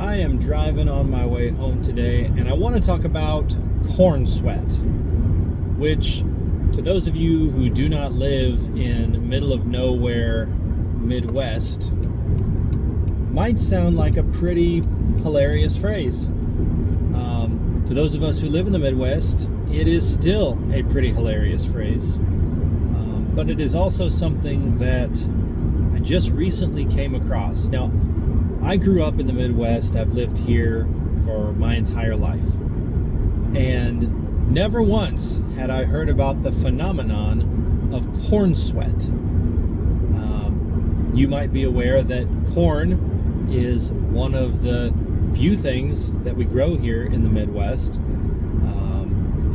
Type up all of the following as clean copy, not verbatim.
I am driving on my way home today, and I want to talk about corn sweat, which, to those of you who do not live in middle of nowhere Midwest, might sound like a pretty hilarious phrase. To those of us who live in the Midwest, it is still a pretty hilarious phrase. But it is also something that I just recently came across. Now, I grew up in the Midwest. I've lived here for my entire life. And never once had I heard about the phenomenon of corn sweat. You might be aware that corn is one of the few things that we grow here in the Midwest.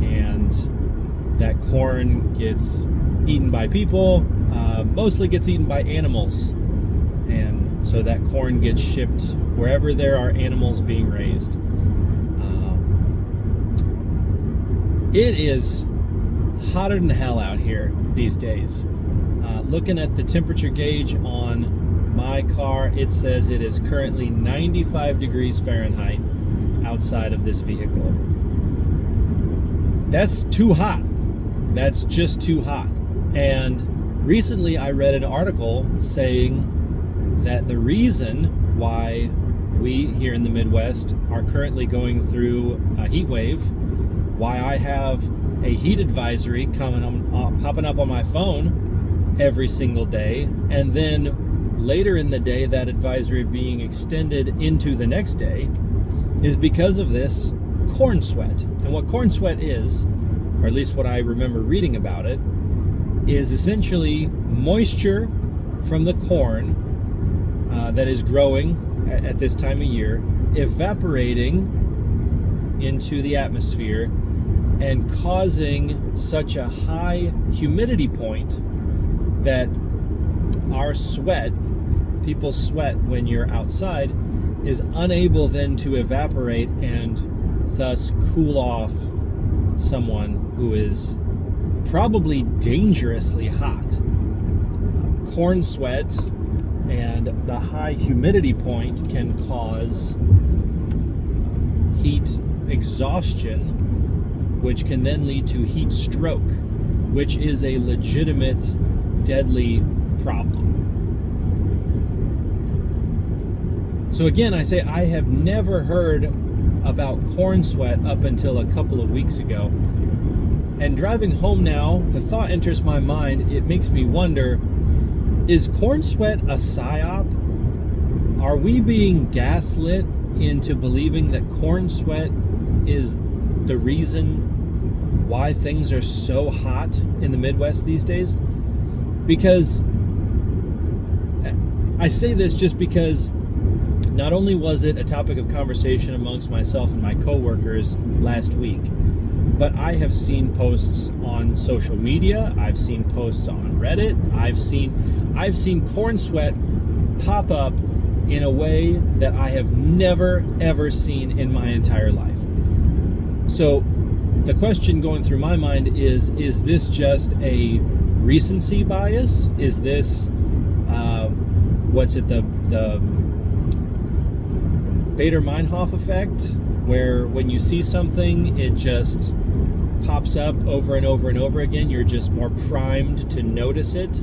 And that corn gets eaten by people, mostly gets eaten by animals. And so that corn gets shipped wherever there are animals being raised. It is hotter than hell out here these days. Looking at the temperature gauge on my car, it says it is currently 95 degrees Fahrenheit outside of this vehicle. That's too hot. That's just too hot. And recently I read an article saying that the reason why we here in the Midwest are currently going through a heat wave, why I have a heat advisory popping up on my phone every single day, and then later in the day that advisory being extended into the next day, is because of this corn sweat. And what corn sweat is, or at least what I remember reading about it, is essentially moisture from the corn that is growing at this time of year, evaporating into the atmosphere and causing such a high humidity point that our sweat, people's sweat when you're outside, is unable then to evaporate and thus cool off someone who is probably dangerously hot. Corn sweat and the high humidity point can cause heat exhaustion, which can then lead to heat stroke, which is a legitimate deadly problem. So again, I say I have never heard about corn sweat up until a couple of weeks ago. And driving home now, the thought enters my mind, it makes me wonder, is corn sweat a psyop? Are we being gaslit into believing that corn sweat is the reason why things are so hot in the Midwest these days? Because I say this just because not only was it a topic of conversation amongst myself and my coworkers last week, but I have seen posts on social media, I've seen posts on Reddit, I've seen corn sweat pop up in a way that I have never ever seen in my entire life. So the question going through my mind is this just a recency bias? Is this the Bader-Meinhof effect, where when you see something, it just pops up over and over and over again? You're just more primed to notice it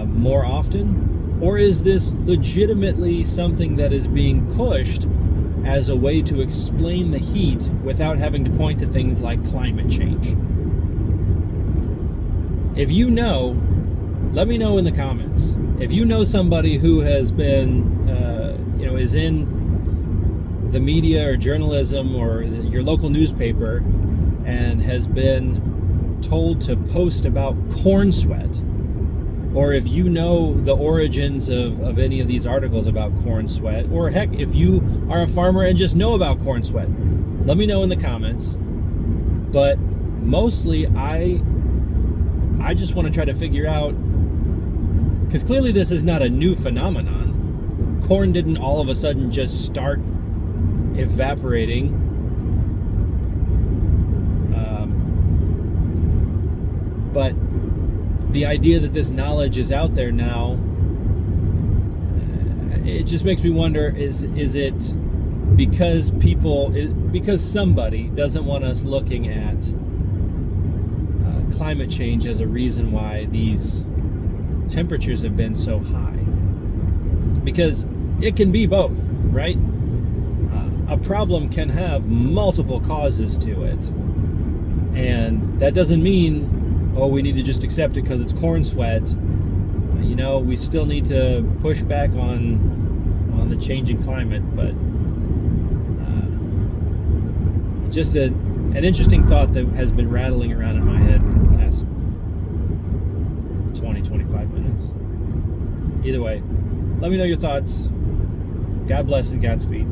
more often? Or is this legitimately something that is being pushed as a way to explain the heat without having to point to things like climate change? If you know, let me know in the comments. If you know somebody who has been, is in the media or journalism or your local newspaper and has been told to post about corn sweat, or if you know the origins of any of these articles about corn sweat, or heck, if you are a farmer and just know about corn sweat, let me know in the comments. But mostly I just want to try to figure out, because clearly this is not a new phenomenon. Corn didn't all of a sudden just start evaporating. But the idea that this knowledge is out there now, it just makes me wonder, is it because somebody doesn't want us looking at climate change as a reason why these temperatures have been so high. Because it can be both, right? A problem can have multiple causes to it. And that doesn't mean, oh, we need to just accept it because it's corn sweat. We still need to push back on the changing climate, but just an interesting thought that has been rattling around in my head for the last 20-25 minutes. Either way, let me know your thoughts. God bless and Godspeed.